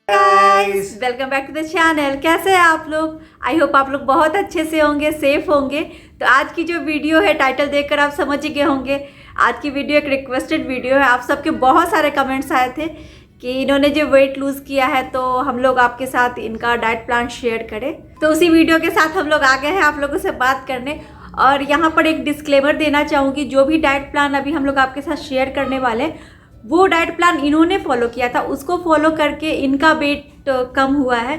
Guys welcome back to the channel. कैसे हैं आप लोग? आई होप आप लोग बहुत अच्छे से होंगे, सेफ होंगे। तो आज की जो वीडियो है टाइटल देखकर आप समझ ही गए होंगे। आज की वीडियो एक रिक्वेस्टेड वीडियो है। आप सबके बहुत सारे कमेंट्स आए थे कि इन्होंने जो वेट लूज़ किया है तो हम लोग आपके साथ इनका डाइट प्लान शेयर करें। तो उसी वीडियो के साथ हम लोग आ गए हैं आप लोगों से बात करने। और यहाँ पर एक डिस्क्लेमर देना चाहूँगी, जो भी डाइट प्लान अभी हम लोग आपके साथ शेयर करने वाले हैं वो डाइट प्लान इन्होंने फॉलो किया था, उसको फॉलो करके इनका वेट कम हुआ है।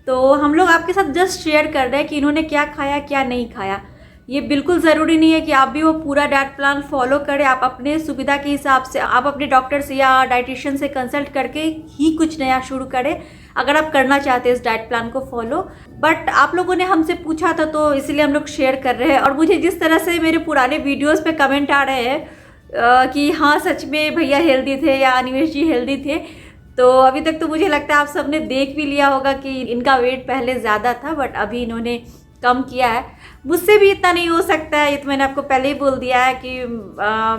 तो हम लोग आपके साथ जस्ट शेयर कर रहे हैं कि इन्होंने क्या खाया क्या नहीं खाया। ये बिल्कुल ज़रूरी नहीं है कि आप भी वो पूरा डाइट प्लान फॉलो करें। आप अपने सुविधा के हिसाब से आप अपने डॉक्टर से या डाइटिशियन से कंसल्ट करके ही कुछ नया शुरू करें अगर आप करना चाहते हैं इस डाइट प्लान को फॉलो। बट आप लोगों ने हमसे पूछा था तो इसलिए हम लोग शेयर कर रहे हैं। और मुझे जिस तरह से मेरे पुराने वीडियोज़ पे कमेंट आ रहे हैं कि हाँ सच में भैया हेल्दी थे या अनिमेश जी हेल्दी थे, तो अभी तक तो मुझे लगता है आप सबने देख भी लिया होगा कि इनका वेट पहले ज़्यादा था बट अभी इन्होंने कम किया है। मुझसे भी इतना नहीं हो सकता है, ये तो मैंने आपको पहले ही बोल दिया है कि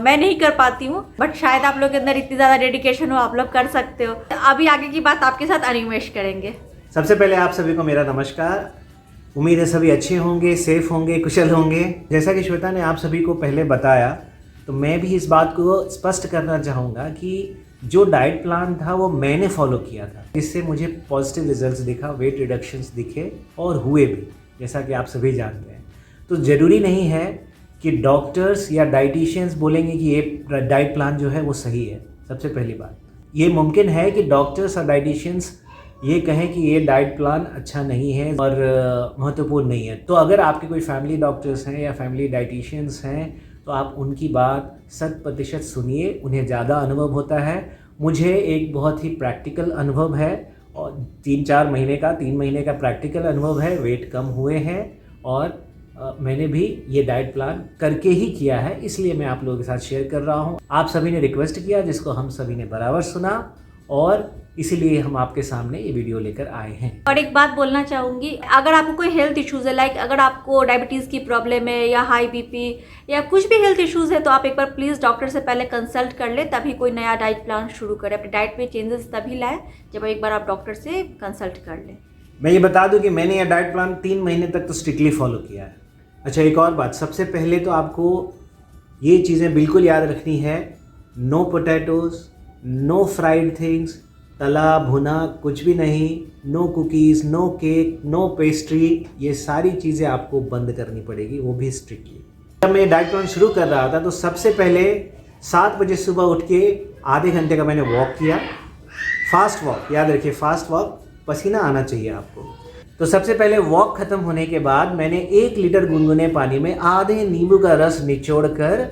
मैं नहीं कर पाती हूँ। बट शायद आप लोग के अंदर इतनी ज़्यादा डेडिकेशन हो, आप लोग कर सकते हो। अभी आगे की बात आपके साथ अनिमेश करेंगे। सबसे पहले आप सभी को मेरा नमस्कार। उम्मीद है सभी अच्छे होंगे, सेफ होंगे, कुशल होंगे। जैसा कि श्वेता ने आप सभी को पहले बताया, तो मैं भी इस बात को स्पष्ट करना चाहूँगा कि जो डाइट प्लान था वो मैंने फॉलो किया था, जिससे मुझे पॉजिटिव रिजल्ट्स दिखा, वेट रिडक्शंस दिखे और हुए भी, जैसा कि आप सभी जानते हैं। तो ज़रूरी नहीं है कि डॉक्टर्स या डाइटिशियंस बोलेंगे कि ये डाइट प्लान जो है वो सही है। सबसे पहली बात, ये मुमकिन है कि डॉक्टर्स और डाइटिशियंस ये कहें कि ये डाइट प्लान अच्छा नहीं है और महत्वपूर्ण नहीं है। तो अगर आपके कोई फैमिली डॉक्टर्स हैं या फैमिली डाइटिशियंस हैं तो आप उनकी बात 100% सुनिए, उन्हें ज़्यादा अनुभव होता है। मुझे एक बहुत ही प्रैक्टिकल अनुभव है और 3 महीने का प्रैक्टिकल अनुभव है। वेट कम हुए हैं और मैंने भी ये डाइट प्लान करके ही किया है, इसलिए मैं आप लोगों के साथ शेयर कर रहा हूँ। आप सभी ने रिक्वेस्ट किया जिसको हम सभी ने बराबर सुना और इसीलिए हम आपके सामने ये वीडियो लेकर आए हैं। और एक बात बोलना चाहूँगी, अगर आपको कोई हेल्थ इश्यूज़ है, लाइक अगर आपको डायबिटीज़ की प्रॉब्लम है या हाई बीपी या कुछ भी हेल्थ इश्यूज़ है, तो आप एक बार प्लीज़ डॉक्टर से पहले कंसल्ट कर ले, तभी कोई नया डाइट प्लान शुरू करें। अपनी डाइट में चेंजेस तभी लाए जब एक बार आप डॉक्टर से कंसल्ट कर लें। मैं ये बता दूं कि मैंने ये डाइट प्लान 3 महीने तक तो स्ट्रिक्टली फॉलो किया है। अच्छा, एक और बात, सबसे पहले तो आपको ये चीज़ें बिल्कुल याद रखनी है। No potatoes, no fried things, तला भुना कुछ भी नहीं, no cookies, no cake, no pastry, ये सारी चीज़ें आपको बंद करनी पड़ेगी, वो भी स्ट्रिक्टली। जब मैं डाइट प्लान शुरू कर रहा था तो सबसे पहले 7 बजे सुबह उठ के आधे घंटे का मैंने वॉक किया। फास्ट वॉक, याद रखिए फास्ट वॉक, पसीना आना चाहिए आपको। तो सबसे पहले वॉक ख़त्म होने के बाद मैंने 1 लीटर गुनगुने पानी में आधे नींबू का रस निचोड़ कर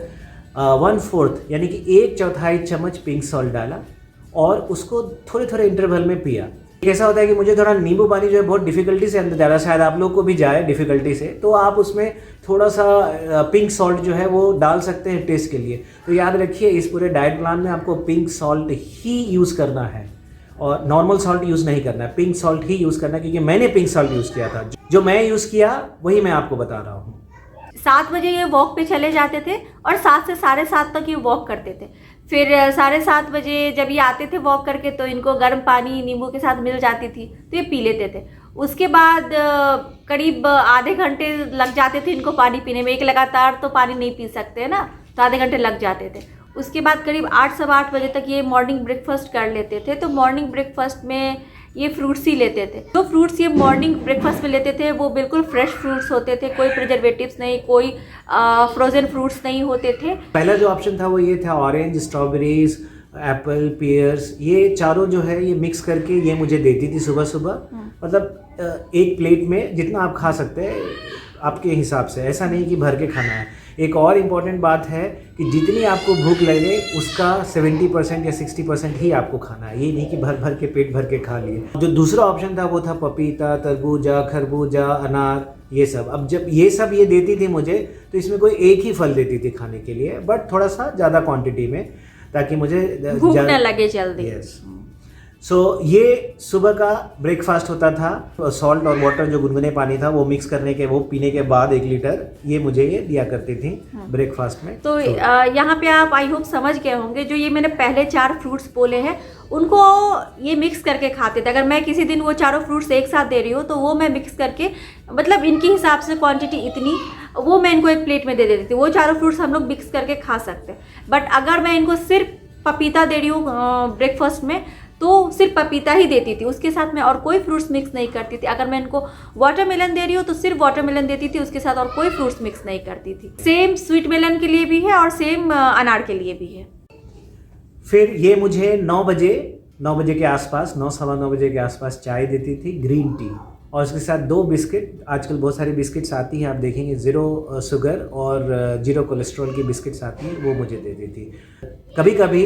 1/4 यानी कि 1/4 चम्मच पिंक सॉल्ट डाला और उसको थोड़े थोड़े इंटरवल में पिया। कैसा होता है कि मुझे थोड़ा नींबू पानी जो है बहुत डिफ़िकल्टी से अंदर जा रहा है, शायद आप लोग को भी जाए डिफ़िकल्टी से, तो आप उसमें थोड़ा सा पिंक सॉल्ट जो है वो डाल सकते हैं टेस्ट के लिए। तो याद रखिए इस पूरे डाइट प्लान में आपको पिंक सॉल्ट ही यूज़ करना है और नॉर्मल सॉल्ट यूज़ नहीं करना है, पिंक सॉल्ट ही यूज़ करना है, क्योंकि मैंने पिंक सॉल्ट यूज़ किया था। जो मैं यूज़ किया वही मैं आपको बता रहा हूँ। 7 बजे ये वॉक पे चले जाते थे और 7 से 7:30 तक ये वॉक करते थे। फिर 7:30 बजे जब ये आते थे वॉक करके तो इनको गर्म पानी नींबू के साथ मिल जाती थी तो ये पी लेते थे। उसके बाद करीब आधे घंटे लग जाते थे इनको पानी पीने में। एक लगातार तो पानी नहीं पी सकते है ना, तो आधे घंटे लग जाते थे। उसके बाद करीब 8 सवा 8 बजे तक ये मॉर्निंग ब्रेकफास्ट कर लेते थे। तो मॉर्निंग ब्रेकफास्ट में ये फ्रूट्स ही लेते थे। जो फ्रूट्स ये मॉर्निंग ब्रेकफास्ट में लेते थे वो बिल्कुल फ्रेश फ्रूट्स होते थे, कोई प्रिजर्वेटिव्स नहीं, कोई फ्रोजन फ्रूट्स नहीं होते थे। पहला जो ऑप्शन था वो ये था, ऑरेंज, स्ट्रॉबेरीज, एप्पल, पियर्स, ये चारों जो है ये मिक्स करके ये मुझे देती थी सुबह सुबह। मतलब एक प्लेट में जितना आप खा सकते हैं आपके हिसाब से, ऐसा नहीं कि भर के खाना है। एक और इम्पॉर्टेंट बात है कि जितनी आपको भूख लगे उसका 70% या 60% ही आपको खाना है, ये नहीं कि भर भर के पेट भर के खा लिए। जो दूसरा ऑप्शन था वो था पपीता, तरबूजा, खरबूजा, अनार, ये सब। अब जब ये सब ये देती थी मुझे तो इसमें कोई एक ही फल देती थी खाने के लिए, बट थोड़ा सा ज़्यादा क्वांटिटी में, ताकि मुझे भूख न लगे जल्दी। यस। ये सुबह का ब्रेकफास्ट होता था। सॉल्ट और वाटर जो गुनगुने पानी था वो मिक्स करने के, वो पीने के बाद 1 लीटर ये मुझे ये दिया करती थी ब्रेकफास्ट में। तो यहाँ पे आप आई होप समझ गए होंगे, जो ये मैंने पहले 4 फ्रूट्स बोले हैं उनको ये मिक्स करके खाते थे। अगर मैं किसी दिन वो चारों फ्रूट्स एक साथ दे रही हूँ तो वो मैं मिक्स करके, मतलब इनके हिसाब से क्वांटिटी इतनी, वो मैं इनको एक प्लेट में दे देती थी। वो चारों फ्रूट्स हम लोग मिक्स करके खा सकते हैं। बट अगर मैं इनको सिर्फ पपीता दे रही हूँ ब्रेकफास्ट में तो सिर्फ पपीता ही देती थी, उसके साथ मैं और कोई फ्रूट्स मिक्स नहीं करती थी। अगर मैं इनको वाटरमेलन दे रही हूँ तो सिर्फ वाटरमेलन देती थी, उसके साथ और कोई फ्रूट्स मिक्स नहीं करती थी। सेम स्वीट मेलन के लिए भी है और सेम अनार के लिए भी है। फिर ये मुझे 9 बजे के आसपास, 9 सवा 9 बजे के आसपास चाय देती थी, ग्रीन टी, और उसके साथ 2 बिस्किट। आजकल बहुत सारी बिस्किट्स आती हैं, आप देखेंगे 0 शुगर और 0 कोलेस्ट्रॉल की बिस्किट्स आती हैं, वो मुझे देती थी। कभी कभी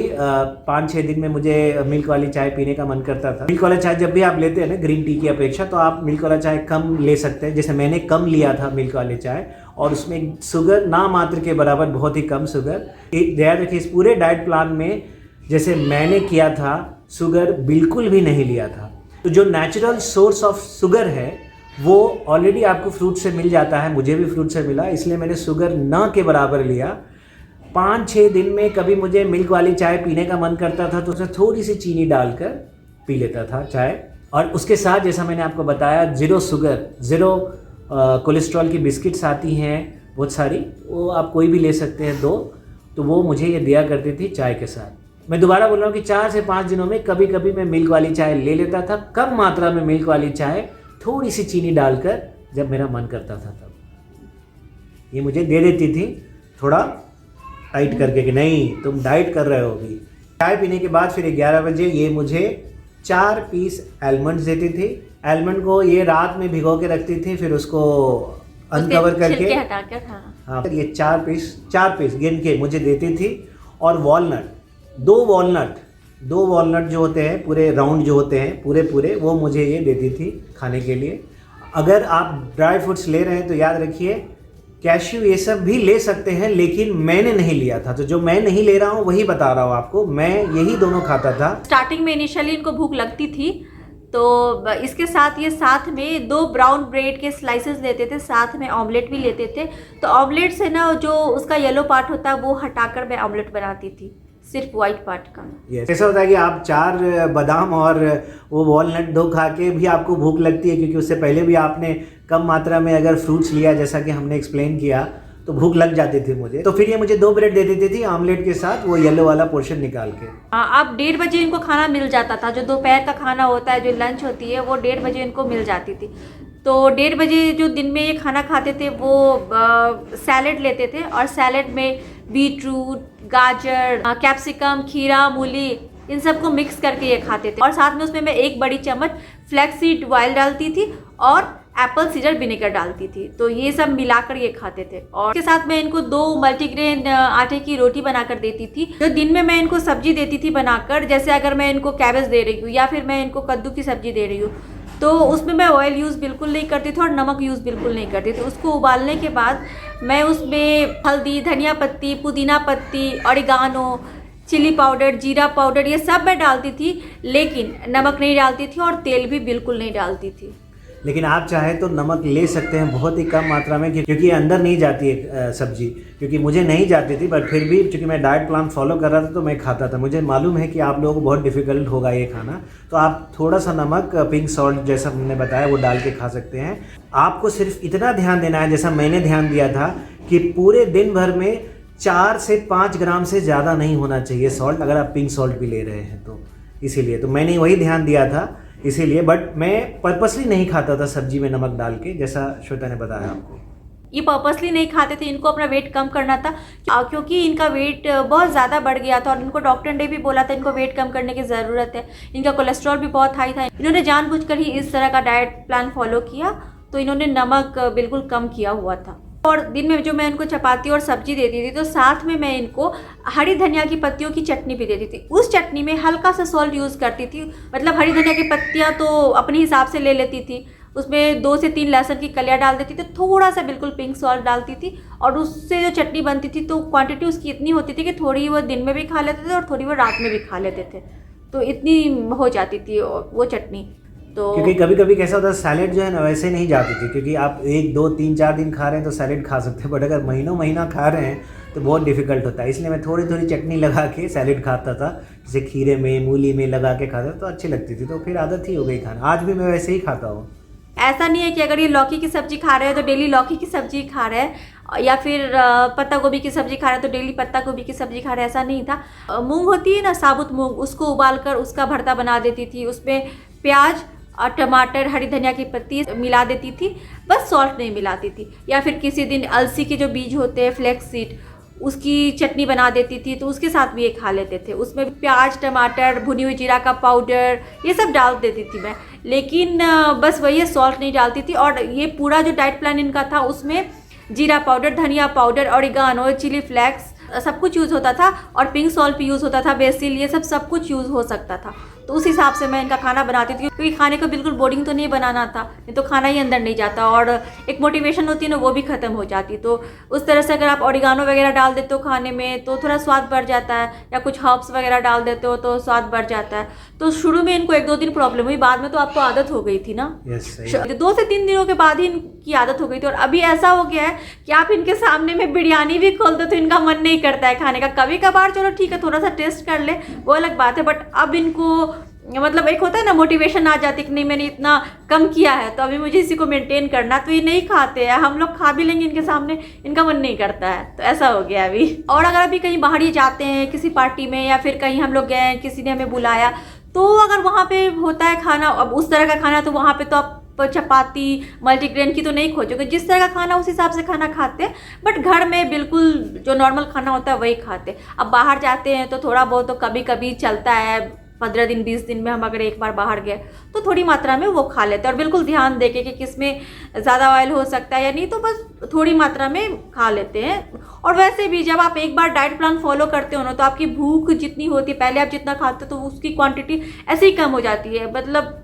5-6 दिन में मुझे मिल्क वाली चाय पीने का मन करता था। मिल्क वाला चाय जब भी आप लेते हैं ना ग्रीन टी की अपेक्षा, तो आप मिल्क वाला चाय कम ले सकते हैं। जैसे मैंने कम लिया था मिल्क वाले चाय, और उसमें शुगर ना मात्र के बराबर, बहुत ही कम शुगर। ध्यान रखिए, इस पूरे डाइट प्लान में जैसे मैंने किया था, शुगर बिल्कुल भी नहीं लिया था। तो जो नेचुरल सोर्स ऑफ शुगर है वो ऑलरेडी आपको फ्रूट से मिल जाता है, मुझे भी फ्रूट से मिला, इसलिए मैंने शुगर ना के बराबर लिया। 5-6 दिन में कभी मुझे मिल्क वाली चाय पीने का मन करता था तो उसमें थोड़ी सी चीनी डालकर पी लेता था चाय। और उसके साथ जैसा मैंने आपको बताया 0 शुगर, 0 कोलेस्ट्रॉल की बिस्किट्स आती हैं बहुत सारी, वो आप कोई भी ले सकते हैं 2, तो वो मुझे ये दिया करती थी चाय के साथ। मैं दोबारा बोल रहा हूँ कि 4 से 5 दिनों में कभी कभी मैं मिल्क वाली चाय ले लेता था, कम मात्रा में मिल्क वाली चाय, थोड़ी सी चीनी डालकर, जब मेरा मन करता था तब। ये मुझे दे देती थी थोड़ा टाइट करके कि नहीं तुम डाइट कर रहे हो अभी। चाय पीने के बाद फिर 11 बजे ये मुझे 4 पीस आलमंड्स देती थी। आलमंड को ये रात में भिगो के रखती थी, फिर उसको अनकवर करके हाँ ये 4 पीस गिन के मुझे देती थी। और वॉलनट, 2 वॉलनट जो होते हैं पूरे राउंड जो होते हैं पूरे, वो मुझे ये देती थी खाने के लिए। अगर आप ड्राई फ्रूट्स ले रहे हैं तो याद रखिए कैश्यू ये सब भी ले सकते हैं, लेकिन मैंने नहीं लिया था। तो जो मैं नहीं ले रहा हूँ वही बता रहा हूँ आपको, मैं यही दोनों खाता था। स्टार्टिंग में इनिशियली इनको भूख लगती थी तो इसके साथ ये साथ में 2 ब्राउन ब्रेड के स्लाइसेस लेते थे, साथ में ऑमलेट भी लेते थे। तो ऑमलेट से ना जो उसका येलो पार्ट होता है वो हटाकर मैं ऑमलेट बनाती थी, सिर्फ वाइट पार्ट का। ऐसा होता है कि आप 4 बादाम और वो वॉलनट 2 खा के भी आपको भूख लगती है, क्योंकि उससे पहले भी आपने कम मात्रा में अगर फ्रूट्स लिया, जैसा कि हमने एक्सप्लेन किया, तो भूख लग जाती थी मुझे। तो फिर ये मुझे 2 ब्रेड दे देती थी ऑमलेट के साथ, वो येलो वाला पोर्शन निकाल के। अब 1:30 बजे इनको खाना मिल जाता था। जो दोपहर का खाना होता है, जो लंच होती है, वो 1:30 बजे इनको मिल जाती थी। तो 1:30 बजे जो दिन में ये खाना खाते थे वो सैलेड लेते थे, और सैलेड में बीटरूट, गाजर, कैप्सिकम, खीरा, मूली, इन सबको मिक्स करके ये खाते थे। और साथ में उसमें मैं 1 बड़ी चम्मच फ्लैक्स सीड ऑयल डालती थी और एप्पल सीडर विनेगर डालती थी। तो ये सब मिलाकर ये खाते थे। और इसके साथ मैं इनको 2 मल्टीग्रेन आटे की रोटी बनाकर देती थी। जो दिन में मैं इनको सब्जी देती थी बनाकर, जैसे अगर मैं इनको कैबेज दे रही हूँ या फिर मैं इनको कद्दू की सब्जी दे रही हूँ, तो उसमें मैं ऑयल यूज़ बिल्कुल नहीं करती थी और नमक यूज़ बिल्कुल नहीं करती थी। उसको उबालने के बाद मैं उसमें हल्दी, धनिया पत्ती, पुदीना पत्ती, ऑरिगानो, चिली पाउडर, जीरा पाउडर, ये सब मैं डालती थी, लेकिन नमक नहीं डालती थी और तेल भी बिल्कुल नहीं डालती थी। लेकिन आप चाहे तो नमक ले सकते हैं बहुत ही कम मात्रा में, क्योंकि अंदर नहीं जाती है सब्जी, क्योंकि मुझे नहीं जाती थी। बट फिर भी क्योंकि मैं डाइट प्लान फॉलो कर रहा था तो मैं खाता था। मुझे मालूम है कि आप लोगों को बहुत डिफ़िकल्ट होगा ये खाना, तो आप थोड़ा सा नमक, पिंक सॉल्ट जैसा हमने बताया वो डाल के खा सकते हैं। आपको सिर्फ इतना ध्यान देना है, जैसा मैंने ध्यान दिया था, कि पूरे दिन भर में 4 से 5 ग्राम से ज़्यादा नहीं होना चाहिए सॉल्ट, अगर आप पिंक सॉल्ट भी ले रहे हैं तो। इसीलिए तो मैंने वही ध्यान दिया था इसीलिए। बट मैं पर्पसली नहीं खाता था सब्जी में नमक डाल के, जैसा श्वेता ने बताया आपको। ये पर्पसली नहीं खाते थे, इनको अपना वेट कम करना था, क्योंकि इनका वेट बहुत ज़्यादा बढ़ गया था और इनको डॉक्टर ने भी बोला था इनको वेट कम करने की ज़रूरत है। इनका कोलेस्ट्रॉल भी बहुत हाई था। इन्होंने जानबूझकर ही इस तरह का डाइट प्लान फॉलो किया, तो इन्होंने नमक बिल्कुल कम किया हुआ था। और दिन में जो मैं इनको चपाती और सब्जी देती थी, तो साथ में मैं इनको हरी धनिया की पत्तियों की चटनी भी देती थी। उस चटनी में हल्का सा सॉल्ट यूज़ करती थी, मतलब हरी धनिया की पत्तियाँ तो अपने हिसाब से ले लेती थी, उसमें 2 से 3 लहसुन की कलियाँ डाल देती थी, थोड़ा सा बिल्कुल पिंक सॉल्ट डालती थी, और उससे जो चटनी बनती थी तो क्वांटिटी उसकी इतनी होती थी कि थोड़ी वो दिन में भी खा लेते थे और थोड़ी वो रात में भी खा लेते थे। तो इतनी हो जाती थी वो चटनी। तो क्योंकि कभी कभी कैसा होता है सैलेड जो है ना वैसे नहीं जाती थी, क्योंकि आप 1 2 3 4 दिन खा रहे हैं तो सैलेड खा सकते हैं, बट अगर महीना खा रहे हैं तो बहुत डिफिकल्ट होता है। इसलिए मैं थोड़ी थोड़ी चटनी लगा के सैलेड खाता था, जैसे खीरे में मूली में लगा के खाता था, तो अच्छी लगती थी, तो फिर आदत ही हो गई खाना। आज भी मैं वैसे ही खाता हूँ। ऐसा नहीं है कि अगर ये लौकी की सब्जी खा रहे हैं तो डेली लौकी की सब्जी खा रहे हैं, या फिर पत्ता गोभी की सब्जी खा रहे हैं तो डेली पत्ता गोभी की सब्जी खा रहे हैं, ऐसा नहीं था। मूंग होती है ना, साबुत मूंग, उसको उबाल कर उसका भरता बना देती थी, उसमें प्याज और टमाटर, हरी धनिया की पत्ती मिला देती थी, बस सॉल्ट नहीं मिलाती थी। या फिर किसी दिन अलसी के जो बीज होते हैं, फ्लेक्स सीड, उसकी चटनी बना देती थी, तो उसके साथ भी ये खा लेते थे। उसमें प्याज, टमाटर, भुनी हुई जीरा का पाउडर, ये सब डाल देती थी मैं, लेकिन बस वही सॉल्ट नहीं डालती थी। और ये पूरा जो डाइट प्लान इनका था उसमें जीरा पाउडर, धनिया पाउडर, ऑरिगानो, चिली फ्लेक्स सब कुछ यूज़ होता था, और पिंक सॉल्ट भी यूज़ होता था, बेसिल, ये सब कुछ यूज़ हो सकता था। तो उस हिसाब से मैं इनका खाना बनाती थी, क्योंकि खाने को बिल्कुल बोरिंग तो नहीं बनाना था, नहीं तो खाना ही अंदर नहीं जाता, और एक मोटिवेशन होती है ना, वो भी ख़त्म हो जाती। तो उस तरह से अगर आप ऑरिगानो वगैरह डाल देते हो खाने में तो थोड़ा स्वाद बढ़ जाता है, या कुछ हर्ब्स वगैरह डाल देते हो तो स्वाद बढ़ जाता है। तो शुरू में इनको 1-2 दिन प्रॉब्लम हुई, बाद में तो आपको आदत हो गई थी ना। 2 से 3 दिनों के बाद ही इनकी आदत हो गई थी। और अभी ऐसा हो गया है कि आप इनके सामने में बिरयानी भी खोल दो तो इनका मन नहीं करता है खाने का। कभी कभार चलो ठीक है, थोड़ा सा टेस्ट कर ले, वो अलग बात है, बट अब इनको मतलब एक होता है ना, मोटिवेशन आ जाती है कि नहीं मैंने इतना कम किया है तो अभी मुझे इसी को मेंटेन करना, तो ये नहीं खाते हैं। हम लोग खा भी लेंगे इनके सामने, इनका मन नहीं करता है, तो ऐसा हो गया अभी। और अगर अभी कहीं बाहर ही जाते हैं किसी पार्टी में, या फिर कहीं हम लोग गए हैं, किसी ने हमें बुलाया, तो अगर वहाँ पे होता है खाना, अब उस तरह का खाना, तो वहाँ पे तो आप चपाती मल्टीग्रेन की तो नहीं खोजोगे, जिस तरह का खाना उस हिसाब से खाना खाते हैं। बट घर में बिल्कुल जो नॉर्मल खाना होता है वही खाते। अब बाहर जाते हैं तो थोड़ा बहुत तो कभी कभी चलता है, 15 दिन 20 दिन में हम अगर एक बार बाहर गए तो थोड़ी मात्रा में वो खा लेते हैं, और बिल्कुल ध्यान देके कि किसमें ज़्यादा ऑयल हो सकता है या नहीं, तो बस थोड़ी मात्रा में खा लेते हैं। और वैसे भी जब आप एक बार डाइट प्लान फॉलो करते हो ना, तो आपकी भूख जितनी होती है, पहले आप जितना खाते हो तो उसकी क्वांटिटी ऐसे ही कम हो जाती है। मतलब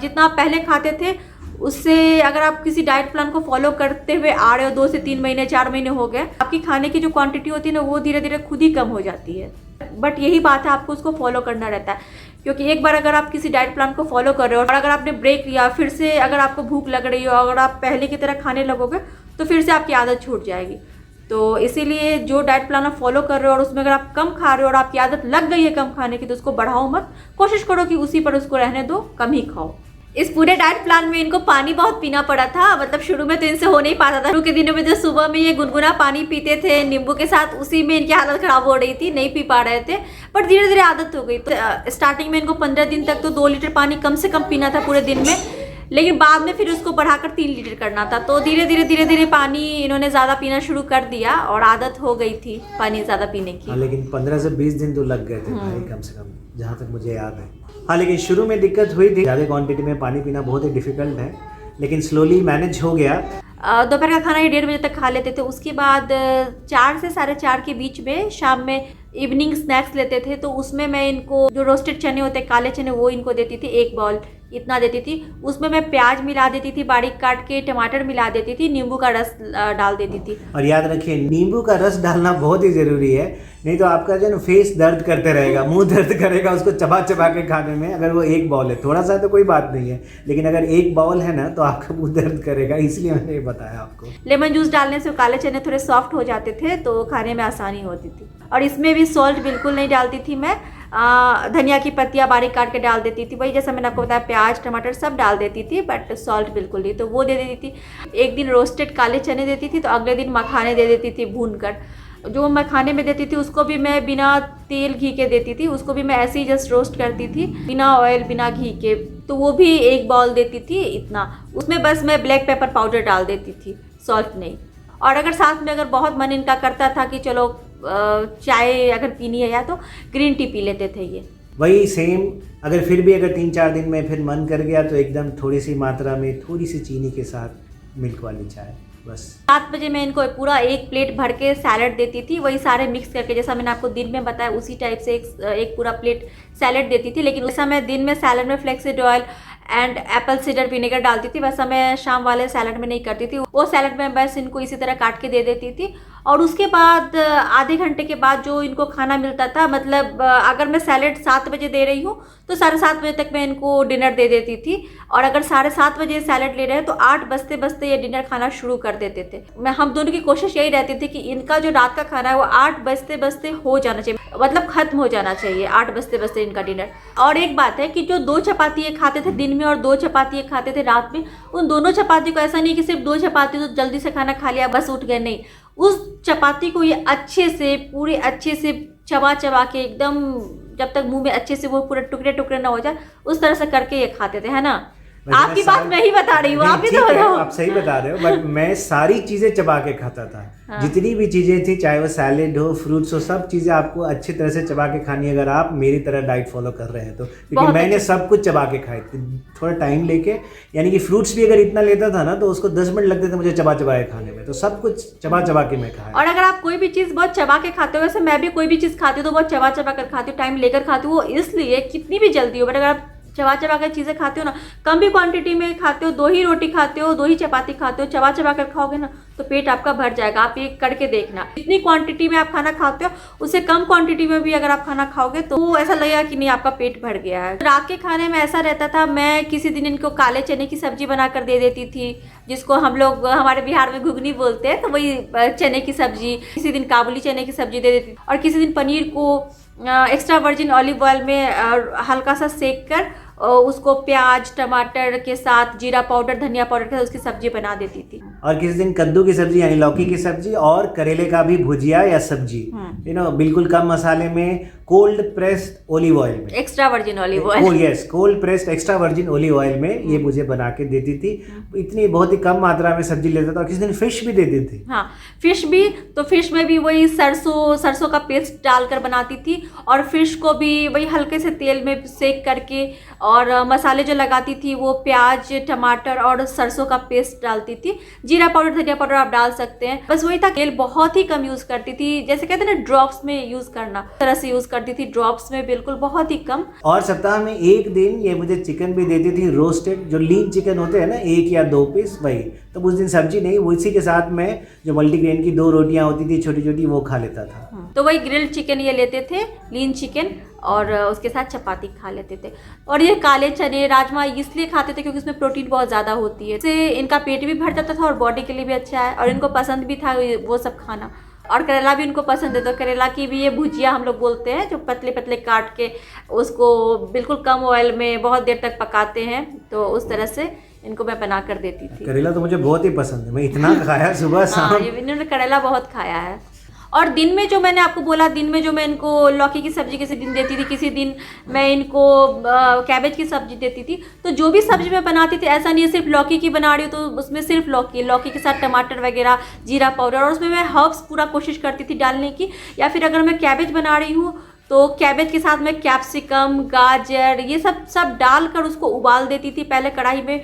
जितना आप पहले खाते थे उससे अगर आप किसी डाइट प्लान को फॉलो करते हुए आ रहे हो, 2 से 3 महीने 4 महीने हो गए, आपकी खाने की जो क्वांटिटी होती है ना, वो धीरे धीरे खुद ही कम हो जाती है। बट यही बात है, आपको उसको फॉलो करना रहता है, क्योंकि एक बार अगर आप किसी डाइट प्लान को फॉलो कर रहे हो और अगर आपने ब्रेक लिया, फिर से अगर आपको भूख लग रही हो, अगर आप पहले की तरह खाने लगोगे तो फिर से आपकी आदत छूट जाएगी। तो इसीलिए जो डाइट प्लान आप फॉलो कर रहे हो और उसमें अगर आप कम खा रहे हो और आपकी आदत लग गई है कम खाने की, तो उसको बढ़ाओ मत, कोशिश करो कि उसी पर उसको रहने दो, कम ही खाओ। इस पूरे डाइट प्लान में इनको पानी बहुत पीना पड़ा था। मतलब शुरू में तो इनसे हो नहीं पाता था। शुरू के दिनों में जो सुबह में ये गुनगुना पानी पीते थे नींबू के साथ, उसी में इनकी हालत खराब हो रही थी, नहीं पी पा रहे थे। बट धीरे धीरे आदत हो गई। तो स्टार्टिंग में इनको 15 दिन तक तो 2 लीटर पानी कम से कम पीना था पूरे दिन में, लेकिन बाद में फिर उसको बढ़ाकर 3 लीटर करना था। तो धीरे धीरे पानी इन्होंने ज़्यादा पीना शुरू कर दिया और आदत हो गई थी पानी ज़्यादा पीने की। हाँ, लेकिन 15 से 20 दिन तो लग गए थे भाई, कम से कम, जहाँ तक मुझे याद है। हाँ, लेकिन शुरू में दिक्कत हुई थी, ज़्यादा क्वांटिटी में पानी पीना बहुत ही डिफिकल्ट है, लेकिन स्लोली मैनेज हो गया। दोपहर का खाना ये 1:30 बजे तक खा लेते थे। उसके बाद 4 से 4:30 के बीच में शाम में इवनिंग स्नैक्स लेते थे। तो उसमें मैं इनको जो रोस्टेड चने होते हैं, काले चने, वो इनको देती थी, 1 बाउल इतना देती थी। उसमें मैं प्याज मिला देती थी बारीक काट के, टमाटर मिला देती थी, नींबू का रस डाल देती थी। और याद रखिए, नींबू का रस डालना बहुत ही ज़रूरी है, नहीं तो आपका जो है ना फेस दर्द करते रहेगा, मुंह दर्द करेगा उसको चबा चबा के खाने में। अगर वो 1 बाउल है, थोड़ा सा तो कोई बात नहीं है, लेकिन अगर 1 बाउल है ना तो आपका मुंह दर्द करेगा, इसलिए मैंने ये बताया आपको। लेमन जूस डालने से काले चने थोड़े सॉफ्ट हो जाते थे, तो खाने में आसानी होती थी। और इसमें भी सॉल्ट बिल्कुल नहीं डालती थी मैं। धनिया की पत्तियाँ बारीक काट के डाल देती थी, वही जैसा मैंने आपको बताया, प्याज टमाटर सब डाल देती थी, बट सॉल्ट बिल्कुल नहीं। तो वो दे देती थी। एक दिन रोस्टेड काले चने देती थी, तो अगले दिन मखाने दे देती थी भून कर। जो मखाने में देती थी उसको भी मैं बिना तेल घी के देती थी, उसको भी मैं ऐसे ही जस्ट रोस्ट करती थी, बिना ऑयल बिना घी के। तो वो भी 1 बाउल देती थी इतना। उसमें बस मैं ब्लैक पेपर पाउडर डाल देती थी, सॉल्ट नहीं। और अगर साथ में अगर बहुत मन इनका करता था कि चलो चाय अगर पीनी है या तो ग्रीन टी पी लेते थे ये। वही सेम, अगर फिर भी अगर 3-4 दिन में फिर मन कर गया तो एकदम थोड़ी सी मात्रा में थोड़ी सी चीनी के साथ मिल्क वाली चाय, बस। 7 बजे मैं इनको पूरा 1 प्लेट भर के सैलड देती थी, वही सारे मिक्स करके, जैसा मैंने आपको दिन में बताया उसी टाइप से एक पूरा प्लेट सैलड देती थी। लेकिन वैसा मैं दिन में सैलड में flaxseed oil and Apple cider vinegar डालती थी, वैसा मैं शाम वाले सैलड में नहीं करती थी। वो सैलड में बस इनको इसी तरह काट के दे देती थी और उसके बाद आधे घंटे के बाद जो इनको खाना मिलता था, मतलब अगर मैं सैलेड 7 बजे दे रही हूँ तो 7:30 बजे तक मैं इनको डिनर दे देती थी, और अगर 7:30 बजे सैलेड ले रहे हैं तो 8 बजते बजते ये डिनर खाना शुरू कर देते थे। हम दोनों की कोशिश यही रहती थी कि इनका जो रात का खाना है वो 8 बजते बजते हो जाना चाहिए, मतलब खत्म हो जाना चाहिए 8 बजते बजते इनका डिनर। और एक बात है कि जो 2 चपाती ये खाते थे दिन में और 2 चपाती ये खाते थे रात में, उन दोनों चपाती को ऐसा नहीं कि सिर्फ 2 चपाती तो जल्दी से खाना खा लिया बस उठ गए, नहीं, उस चपाती को ये अच्छे से पूरे अच्छे से चबा चबा के एकदम जब तक मुंह में अच्छे से वो पूरे टुकड़े टुकड़े ना हो जाए उस तरह से करके ये खाते थे, है ना। आपकी बात मैं ही बता रही हूँ, आप ही तो बताओ। आप सही बता रहे हो, बट मैं सारी चीजें चबा के खाता था। हाँ। जितनी भी चीजें थी, चाहे वो सैलेड हो, फ्रूट्स हो, सब चीजें आपको अच्छी तरह से चबा के खानी है अगर आप मेरी तरह डाइट फॉलो कर रहे हैं तो, क्योंकि मैंने सब कुछ चबा के खाई थी थोड़ा टाइम लेके। यानी कि फ्रूट्स भी अगर इतना लेता था ना तो उसको 10 मिनट लगते थे मुझे चबा चबा के खाने में, तो सब कुछ चबा चबा के मैं खाया। और अगर आप कोई भी चीज़ बहुत चबा के खाते हो, वैसे मैं भी कोई भी चीज़ खाती हूँ तो बहुत चबा चबा कर खाती हूँ, टाइम लेकर खाती हूँ, वो इसलिए कितनी भी जल्दी हो, बट अगर आप चबा चबा कर चीज़ें खाते हो ना, कम भी क्वांटिटी में खाते हो, 2 ही रोटी खाते हो, 2 ही चपाती खाते हो, चबा चबा कर खाओगे ना तो पेट आपका भर जाएगा। आप ये करके देखना, जितनी क्वांटिटी में आप खाना खाते हो उससे कम क्वांटिटी में भी अगर आप खाना खाओगे तो ऐसा लगेगा कि नहीं आपका पेट भर गया है। रात के खाने में ऐसा रहता था, मैं किसी दिन इनको काले चने की सब्जी बनाकर दे देती थी, जिसको हम लोग हमारे बिहार में घुगनी बोलते हैं, तो वही चने की सब्जी, किसी दिन काबुली चने की सब्जी दे देती, और किसी दिन पनीर को एक्स्ट्रा वर्जिन ऑलिव ऑयल में हल्का सा सेक कर उसको प्याज टमाटर के साथ जीरा पाउडर धनिया पाउडर के साथ उसकी सब्जी बना देती थी। और किसी दिन कद्दू की सब्जी यानी लौकी की सब्जी और करेले का भी भुजिया या सब्जी, बिल्कुल कम मसाले में, कोल्ड प्रेस्ड ओलिव ऑयल में, extra virgin olive oil, yes, cold pressed extra virgin olive oil में ये मुझे बना के देती थी। इतनी बहुत ही कम मात्रा में सब्जी लेता था, और किसी दिन फिश भी देती थी। हाँ, फिश भी, तो फिश में भी वही सरसों का पेस्ट डालकर बनाती थी, और फिश को भी वही हल्के से तेल में सेक करके, और मसाले जो लगाती थी वो प्याज टमाटर और सरसों का पेस्ट डालती थी, जीरा पाउडर धनिया पाउडर आप डाल सकते हैं, बस वही था। तेल बहुत ही कम यूज़ करती थी, जैसे कहते हैं ना ड्रॉप्स में यूज़ करना, तरह से यूज़ करती थी, ड्रॉप्स में बिल्कुल बहुत ही कम। और सप्ताह में 1 दिन ये मुझे चिकन भी देती थी, रोस्टेड, जो लीन चिकन होते हैं ना, 1 या 2 पीस, वही। तो उस दिन सब्जी नहीं, वो इसी के साथ में जो मल्टीग्रेन की 2 रोटियां होती थी छोटी छोटी, वो खा लेता था। तो वही ग्रिल्ड चिकन ये लेते थे, लीन चिकन, और उसके साथ चपाती खा लेते थे। और ये काले चने राजमा इसलिए खाते थे क्योंकि उसमें प्रोटीन बहुत ज़्यादा होती है, इससे इनका पेट भी भर जाता था और बॉडी के लिए भी अच्छा है, और इनको पसंद भी था वो सब खाना। और करेला भी उनको पसंद है, तो करेला की भी ये भुजिया हम लोग बोलते हैं, जो पतले पतले काट के उसको बिल्कुल कम ऑयल में बहुत देर तक पकाते हैं, तो उस तरह से इनको मैं बना कर देती थी। करेला तो मुझे बहुत ही पसंद है, मैं इतना खाया सुबह शाम। इन्होंने करेला बहुत खाया है। और दिन में जो मैंने आपको बोला, दिन में जो मैं इनको लौकी की सब्जी किसी दिन देती थी, किसी दिन मैं इनको कैबेज की सब्जी देती थी, तो जो भी सब्जी मैं बनाती थी, ऐसा नहीं है सिर्फ लौकी की बना रही हूँ तो उसमें सिर्फ लौकी के साथ टमाटर वगैरह जीरा पाउडर, और उसमें मैं हर्ब्स पूरा कोशिश करती थी डालने की। या फिर अगर मैं कैबेज बना रही हूँ तो कैबेज के साथ में कैप्सिकम गाजर ये सब डालकर उसको उबाल देती थी, पहले कढ़ाई में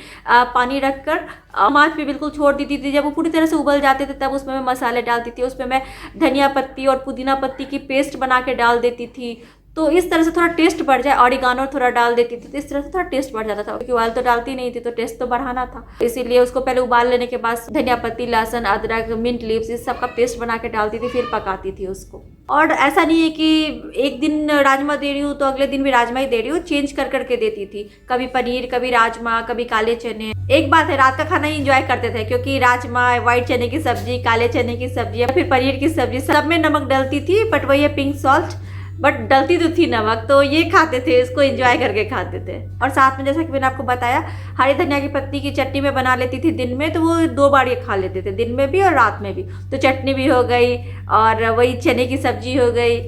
पानी रखकर आँच पे बिल्कुल छोड़ देती थी। जब वो पूरी तरह से उबल जाते थे तब उसमें मैं मसाले डालती थी, उसमें मैं धनिया पत्ती और पुदीना पत्ती की पेस्ट बना के डाल देती थी, तो इस तरह से थोड़ा टेस्ट बढ़ जाए। ऑरिगानो थोड़ा डाल देती थी तो इस तरह से थोड़ा टेस्ट बढ़ जाता था, क्योंकि ऑयल तो डालती नहीं थी तो टेस्ट तो बढ़ाना था, इसीलिए उसको पहले उबाल लेने के बाद धनिया पत्ती लहसुन अदरक मिंट लीव्स इस सब का पेस्ट बना के डालती थी, फिर पकाती थी उसको। और ऐसा नहीं है कि एक दिन राजमा दे रही हूँ तो अगले दिन भी राजमा ही दे रही हूँ, चेंज कर करके देती थी, कभी पनीर कभी राजमा कभी काले चने। एक बात है, रात का खाना ही इंजॉय करते थे, क्योंकि राजमा व्हाइट चने की सब्जी काले चने की सब्जी या फिर पनीर की सब्जी सब में नमक डलती थी, बट वही है पिंक सॉल्ट, बट डलती तो थी नमक, तो ये खाते थे, इसको एंजॉय करके खाते थे। और साथ में जैसा कि मैंने आपको बताया, हरी धनिया की पत्ती की चटनी में बना लेती थी दिन में, तो वो 2 बार ये खा लेते थे, दिन में भी और रात में भी। तो चटनी भी हो गई और वही चने की सब्जी हो गई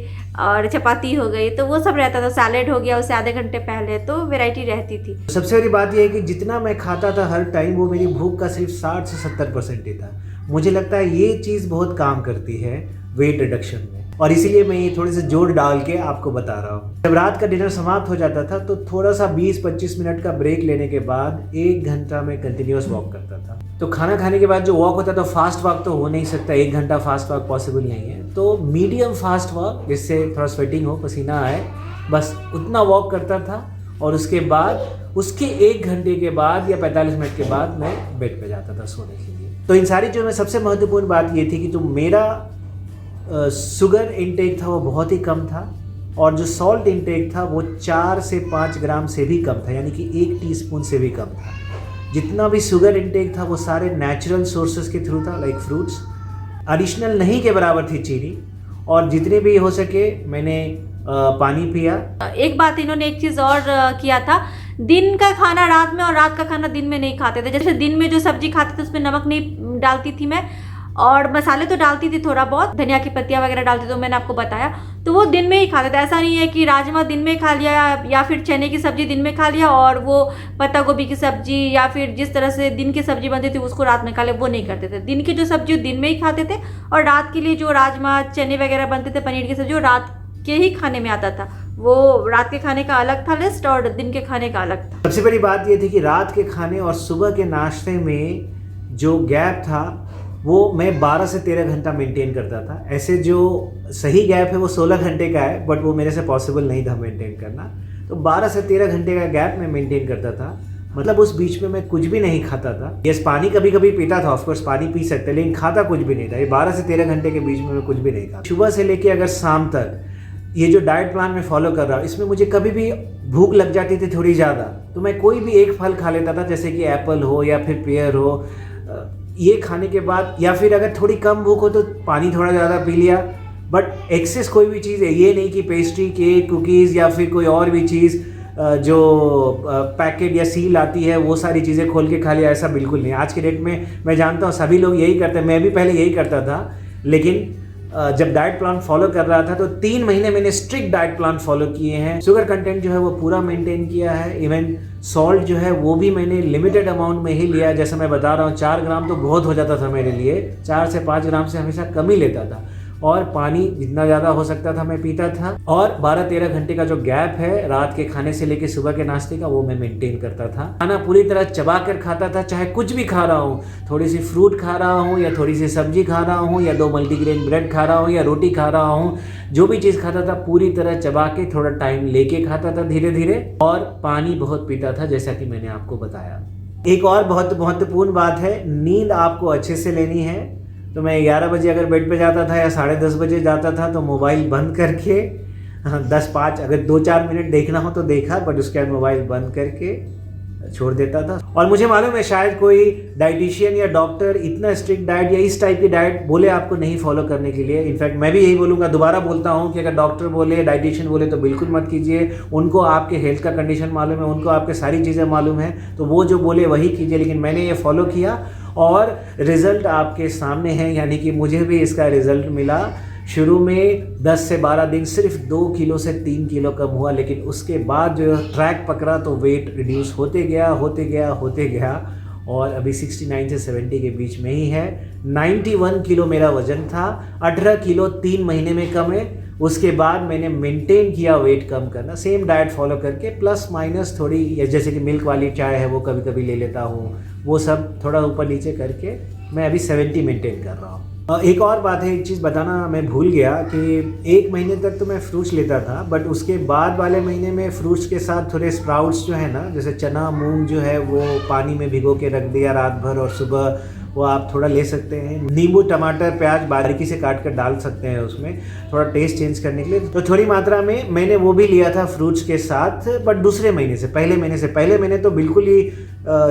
और चपाती हो गई, तो वो सब रहता था। सैलेड हो गया उससे आधे घंटे पहले, तो वैरायटी रहती थी। सबसे बड़ी बात यह है कि जितना मैं खाता था हर टाइम, वो मेरी भूख का सिर्फ 60 से 70% ही था। मुझे लगता है ये चीज़ बहुत काम करती है वेट रिडक्शन में, और इसीलिए मैं ये थोड़े से जोर डाल के आपको बता रहा हूँ। जब रात का डिनर समाप्त हो जाता था तो थोड़ा सा 20-25 मिनट का ब्रेक लेने के बाद 1 घंटा में कंटिन्यूअस वॉक करता था। तो खाना खाने के बाद जो वॉक होता है, तो फास्ट वॉक तो हो नहीं सकता, 1 घंटा फास्ट वॉक पॉसिबल नहीं है, तो मीडियम फास्ट वॉक, जिससे थोड़ा स्वेटिंग हो, पसीना आए, बस उतना वॉक करता था। और उसके बाद उसके 1 घंटे के बाद या 45 मिनट के बाद मैं बेड पे जाता था सोने के लिए। तो इन सारी जो में सबसे महत्वपूर्ण बात ये थी कि जो मेरा शुगर इनटेक था वो बहुत ही कम था, और जो सॉल्ट इनटेक था वो 4 से 5 ग्राम से भी कम था, यानी कि 1 टीस्पून से भी कम था। जितना भी शुगर इनटेक था वो सारे नेचुरल सोर्सेज के थ्रू था, लाइक फ्रूट्स। एडिशनल नहीं के बराबर थी चीनी, और जितने भी हो सके मैंने पानी पिया। एक बात इन्होंने एक चीज़ और किया था, दिन का खाना रात में और रात का खाना दिन में नहीं खाते थे। जैसे दिन में जो सब्जी खाते थे उसमें नमक नहीं डालती थी मैं, और मसाले तो डालती थी थोड़ा बहुत, धनिया की पत्तियां वगैरह डालती थी, तो मैंने आपको बताया, तो वो दिन में ही खाते थे। ऐसा नहीं है कि राजमा दिन में खा लिया या फिर चने की सब्जी दिन में खा लिया और वो पत्ता गोभी की सब्जी या फिर जिस तरह से दिन की सब्जी बनती थी उसको रात में खा ले, वो नहीं करते थे। दिन की जो सब्जी दिन में ही खाते थे, और रात के लिए जो राजमा चने वगैरह बनते थे, पनीर की सब्जी, वो रात के ही खाने में आता था। वो रात के खाने का अलग था लिस्ट और दिन के खाने का अलग था। सबसे बड़ी बात ये थी कि रात के खाने और सुबह के नाश्ते में जो गैप था वो मैं 12 से 13 घंटा मेंटेन करता था। ऐसे जो सही गैप है वो 16 घंटे का है, बट वो मेरे से पॉसिबल नहीं था मेंटेन करना। तो 12 से 13 घंटे का गैप मैं मेंटेन करता था, मतलब उस बीच में मैं कुछ भी नहीं खाता था। यस, पानी कभी कभी पीता था, ऑफकोर्स पानी पी सकते, लेकिन खाता कुछ भी नहीं था। ये 12 से 13 घंटे के बीच में मैं कुछ भी नहीं खाता। सुबह से लेके अगर शाम तक ये जो डाइट प्लान मैं फॉलो कर रहा हूँ, इसमें मुझे कभी भी भूख लग जाती थी थोड़ी ज़्यादा, तो मैं कोई भी एक फल खा लेता था, जैसे कि एप्पल हो या फिर पेयर हो। ये खाने के बाद, या फिर अगर थोड़ी कम भूख हो तो पानी थोड़ा ज़्यादा पी लिया, बट एक्सेस कोई भी चीज़ है, ये नहीं कि पेस्ट्री, केक, कुकीज़ या फिर कोई और भी चीज़ जो पैकेट या सील आती है वो सारी चीज़ें खोल के खा लिया, ऐसा बिल्कुल नहीं। आज के डेट में मैं जानता हूँ सभी लोग यही करते हैं, मैं भी पहले यही करता था, लेकिन जब डाइट प्लान फॉलो कर रहा था तो 3 महीने मैंने स्ट्रिक्ट डाइट प्लान फॉलो किए हैं। शुगर कंटेंट जो है वो पूरा मेंटेन किया है, इवन सॉल्ट जो है वो भी मैंने लिमिटेड अमाउंट में ही लिया। जैसे मैं बता रहा हूँ 4 ग्राम तो बहुत हो जाता था मेरे लिए, 4 से 5 ग्राम से हमेशा कम ही लेता था, और पानी जितना ज़्यादा हो सकता था मैं पीता था। और 12-13 घंटे का जो गैप है रात के खाने से लेके सुबह के नाश्ते का, वो मैं मेंटेन करता था। खाना पूरी तरह चबा कर खाता था, चाहे कुछ भी खा रहा हूँ, थोड़ी सी फ्रूट खा रहा हूँ या थोड़ी सी सब्जी खा रहा हूँ या 2 मल्टीग्रेन ब्रेड खा रहा हूँ या रोटी खा रहा हूँ, जो भी चीज़ खाता था पूरी तरह चबा के थोड़ा टाइम लेके खाता था धीरे धीरे, और पानी बहुत पीता था, जैसा कि मैंने आपको बताया। एक और बहुत महत्वपूर्ण बात है, नींद आपको अच्छे से लेनी है। तो मैं 11 बजे अगर बेड पे जाता था या 10:30 बजे जाता था तो मोबाइल बंद करके 10-5 अगर 2-4 मिनट देखना हो तो देखा, बट उसके बाद मोबाइल बंद करके छोड़ देता था। और मुझे मालूम है शायद कोई डाइटिशियन या डॉक्टर इतना स्ट्रिक्ट डाइट या इस टाइप की डाइट बोले आपको नहीं फॉलो करने के लिए। इनफैक्ट मैं भी यही बोलूँगा, दोबारा बोलता हूँ कि अगर डॉक्टर बोले, डाइटिशियन बोले तो बिल्कुल मत कीजिए। उनको आपके हेल्थ का कंडीशन मालूम है, उनको आपके सारी चीज़ें मालूम है, तो वो जो बोले वही कीजिए। लेकिन मैंने ये फॉलो किया और रिज़ल्ट आपके सामने है, यानी कि मुझे भी इसका रिज़ल्ट मिला। शुरू में 10 से 12 दिन सिर्फ 2 किलो से 3 किलो कम हुआ, लेकिन उसके बाद जो ट्रैक पकड़ा तो वेट रिड्यूस होते गया और अभी 69 से 70 के बीच में ही है। 91 किलो मेरा वज़न था, 18 किलो 3 महीने में कम है। उसके बाद मैंने मेंटेन किया वेट कम करना, सेम डाइट फॉलो करके, प्लस माइनस थोड़ी, जैसे कि मिल्क वाली चाय है वो कभी कभी ले लेता हूँ, वो सब थोड़ा ऊपर नीचे करके मैं अभी 70 मेंटेन कर रहा हूँ। एक और बात है, एक चीज़ बताना मैं भूल गया कि 1 महीने तक तो मैं फ्रूट्स लेता था, बट उसके बाद वाले महीने में फ्रूट्स के साथ थोड़े स्प्राउट्स जो है ना, जैसे चना मूंग जो है वो पानी में भिगो के रख दिया रात भर, और सुबह वो आप थोड़ा ले सकते हैं। नींबू, टमाटर, प्याज बारीकी से काट कर डाल सकते हैं उसमें, थोड़ा टेस्ट चेंज करने के लिए। तो थोड़ी मात्रा में मैंने वो भी लिया था फ्रूट्स के साथ, बट दूसरे महीने से। पहले महीने तो बिल्कुल ही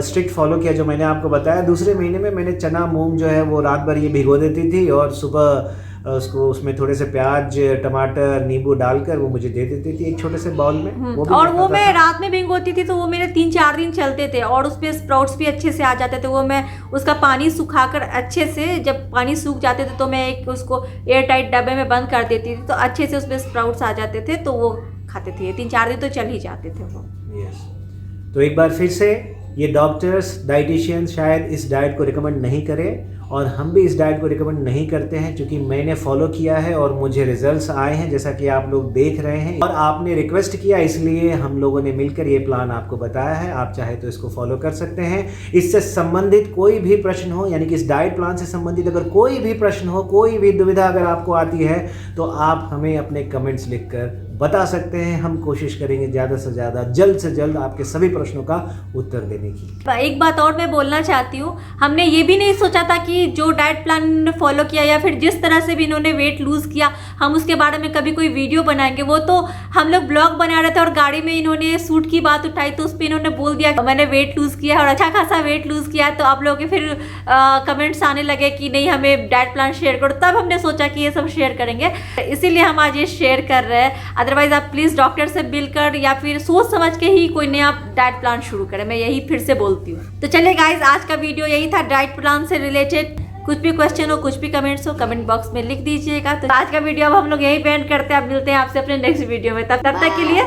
स्ट्रिक्ट फॉलो किया जो मैंने आपको बताया। दूसरे महीने में मैंने चना मूंग जो है वो रात भर ये भिगो देती थी, और सुबह उसको उसमें थोड़े से प्याज, टमाटर, नींबू डालकर वो मुझे दे देती थी एक छोटे से बाउल में। वो मैं रात में भिगोती थी तो वो मेरे 3-4 दिन चलते थे, और उसपे स्प्राउट्स भी अच्छे से आ जाते थे। वो मैं उसका पानी सुखाकर अच्छे से, जब पानी सूख जाते थे तो मैं एक उसको एयर टाइट डब्बे में बंद कर देती थी, तो अच्छे से उसमें स्प्राउट्स आ जाते थे, तो वो खाते थे। 3-4 दिन तो चल ही जाते थे वो। तो एक बार फिर से, ये डॉक्टर्स, डाइटिशियंस शायद इस डाइट को रिकमेंड नहीं करें, और हम भी इस डाइट को रिकमेंड नहीं करते हैं, क्योंकि मैंने फॉलो किया है और मुझे रिजल्ट्स आए हैं, जैसा कि आप लोग देख रहे हैं। और आपने रिक्वेस्ट किया, इसलिए हम लोगों ने मिलकर ये प्लान आपको बताया है। आप चाहे तो इसको फॉलो कर सकते हैं। इससे संबंधित कोई भी प्रश्न हो, यानी कि इस डाइट प्लान से संबंधित अगर कोई भी प्रश्न हो, कोई भी दुविधा अगर आपको आती है, तो आप हमें अपने कमेंट्स लिखकर बता सकते हैं। हम कोशिश करेंगे ज़्यादा से ज़्यादा जल्द से जल्द आपके सभी प्रश्नों का उत्तर देने की। एक बात और मैं बोलना चाहती हूँ, हमने ये भी नहीं सोचा था कि जो डाइट प्लान इन्होंने फॉलो किया या फिर जिस तरह से भी इन्होंने वेट लूज़ किया हम उसके बारे में कभी कोई वीडियो बनाएंगे। वो तो हम लोग ब्लॉग बना रहे थे और गाड़ी में इन्होंने सूट की बात उठाई तो उस पर इन्होंने बोल दिया मैंने वेट लूज़ किया और अच्छा खासा वेट लूज़ किया। तो आप लोगों के फिर कमेंट्स आने लगे कि नहीं हमें डाइट प्लान शेयर करो, तब हमने सोचा कि ये सब शेयर करेंगे, इसीलिए हम आज ये शेयर कर रहे हैं। अदरवाइज आप प्लीज़ डॉक्टर से मिलकर या फिर सोच समझ के ही कोई नया डाइट प्लान शुरू करें, मैं यही फिर से बोलती हूँ। तो चलिए गाइज, आज का वीडियो यही था डाइट प्लान से रिलेटेड। कुछ भी क्वेश्चन हो, कुछ भी कमेंट्स हो, कमेंट बॉक्स में लिख दीजिएगा। तो आज का वीडियो अब हम लोग यही पे एंड करते हैं। अब मिलते हैं आपसे अपने नेक्स्ट वीडियो में, तब तक के लिए